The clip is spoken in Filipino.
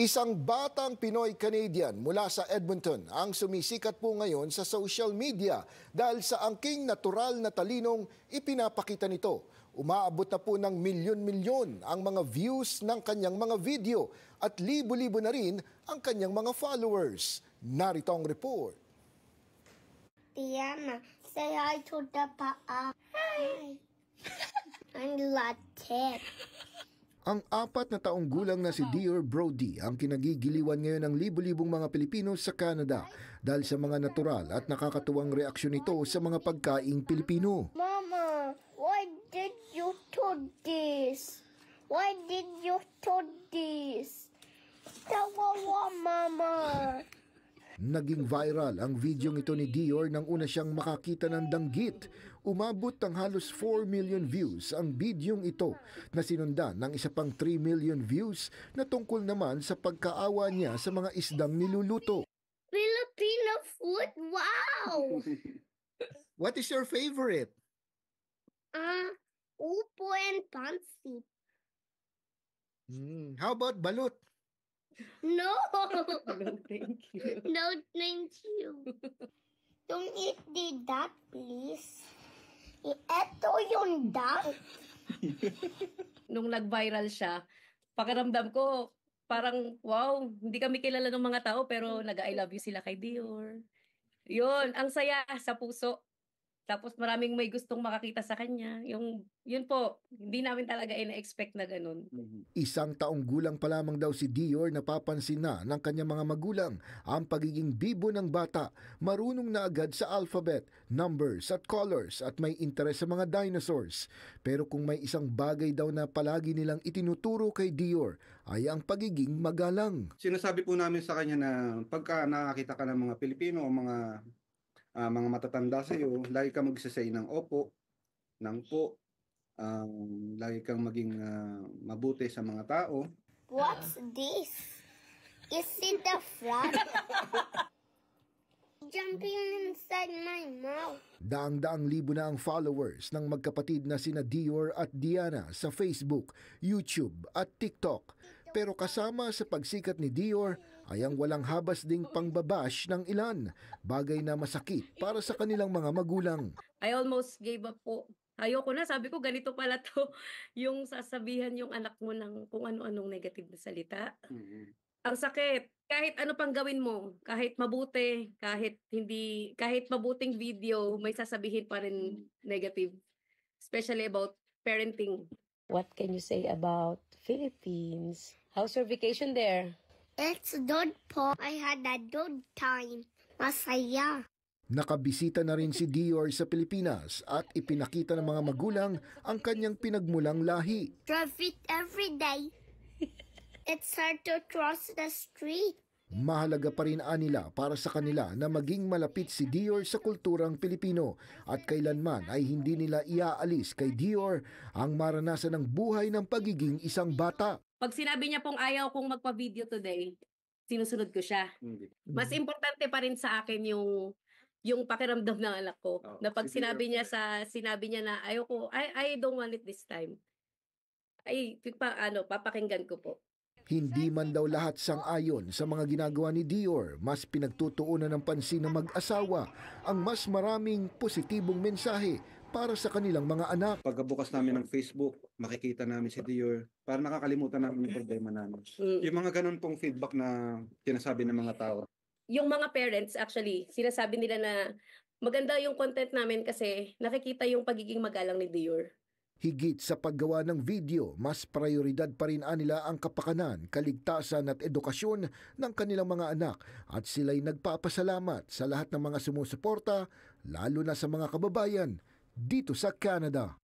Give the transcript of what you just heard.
Isang batang Pinoy-Canadian mula sa Edmonton ang sumisikat po ngayon sa social media dahil sa angking natural na talinong ipinapakita nito. Umaabot na po ng milyon-milyon ang mga views ng kanyang mga video at libo-libo na rin ang kanyang mga followers. Narito ang report. Diana, say hi to the paa. Hi. I'm Latin. Ang 4 na taong gulang na si Dior Brody ang kinagigiliwan ngayon ng libo-libong mga Pilipino sa Canada dahil sa mga natural at nakakatuwang reaksyon nito sa mga pagkaing Pilipino. Mama, why did you do this? Why did you do this? Kawawa, Mama. Naging viral ang videong ito ni Dior nang una siyang makakita ng danggit. Umabot ng halos 4 million views ang videong ito na sinundan ng isa pang 3 million views na tungkol naman sa pagkaawa niya sa mga isdang niluluto. Filipino food? Wow! What is your favorite? Upo and pancit. How about balut? No! No, thank you. No, thank you. Don't eat the duck, please. Ito yung duck. Nung nag-viral siya, pakiramdam ko, parang, wow, hindi kami kilala ng mga tao, pero nag-I love you sila kay Dior. Yun, ang saya sa puso. Tapos maraming may gustong makakita sa kanya. Yun po, hindi namin talaga ina-expect na ganun. Isang taong gulang pa lamang daw si Dior, napapansin na ng kanyang mga magulang ang pagiging bibo ng bata. Marunong na agad sa alphabet, numbers at colors at may interes sa mga dinosaurs. Pero kung may isang bagay daw na palagi nilang itinuturo kay Dior ay ang pagiging magalang. Sinasabi po namin sa kanya na pagka nakakita ka ng mga Pilipino o mga matatanda sa iyo, lagi kang magsasay ng opo, ng po, lagi kang maging mabuti sa mga tao. What's this? Is it a frog? Jumping inside my mouth. Daang-daang libo na ang followers ng magkapatid na sina Dior at Diana sa Facebook, YouTube at TikTok. Pero kasama sa pagsikat ni Dior ay ang walang habas ding pangbabash ng ilan, bagay na masakit para sa kanilang mga magulang. I almost gave up po. Ayoko na, sabi ko ganito pala to, yung sasabihan yung anak mo ng kung ano-anong negative na salita. Ang sakit. Kahit ano pang gawin mo, kahit mabuti, kahit hindi, kahit mabuting video, may sasabihin pa rin negative. Especially about parenting. What can you say about Philippines? How's your vacation there? It's good po. I had a good time. Masaya. Nakabisita na rin si Dior sa Pilipinas at ipinakita ng mga magulang ang kanyang pinagmulang lahi. Traffic every day. It's hard to cross the street. Mahalaga pa rin anila para sa kanila na maging malapit si Dior sa kulturang Pilipino at kailanman ay hindi nila iaalis kay Dior ang maranasan ng buhay ng pagiging isang bata. Pag sinabi niya pong ayaw kong magpa-video today, sinusunod ko siya. Mas importante pa rin sa akin yung pakiramdam ng anak ko. Na pag sinabi niya na I don't want it this time. Papakinggan ko po. Hindi man daw lahat sang-ayon sa mga ginagawa ni Dior, mas pinagtutuunan ng pansin ng mag-asawa ang mas maraming positibong mensahe para sa kanilang mga anak. Pagkabukas namin ng Facebook, makikita namin si Dior, para nakakalimutan namin yung problema namin. Yung mga ganun pong feedback na sinasabi ng mga tao. Yung mga parents actually, sinasabi nila na maganda yung content namin kasi nakikita yung pagiging magalang ni Dior. Higit sa paggawa ng video, mas prioridad pa rin nila ang kapakanan, kaligtasan at edukasyon ng kanilang mga anak at sila'y nagpapasalamat sa lahat ng mga sumusuporta, lalo na sa mga kababayan dito sa Canada.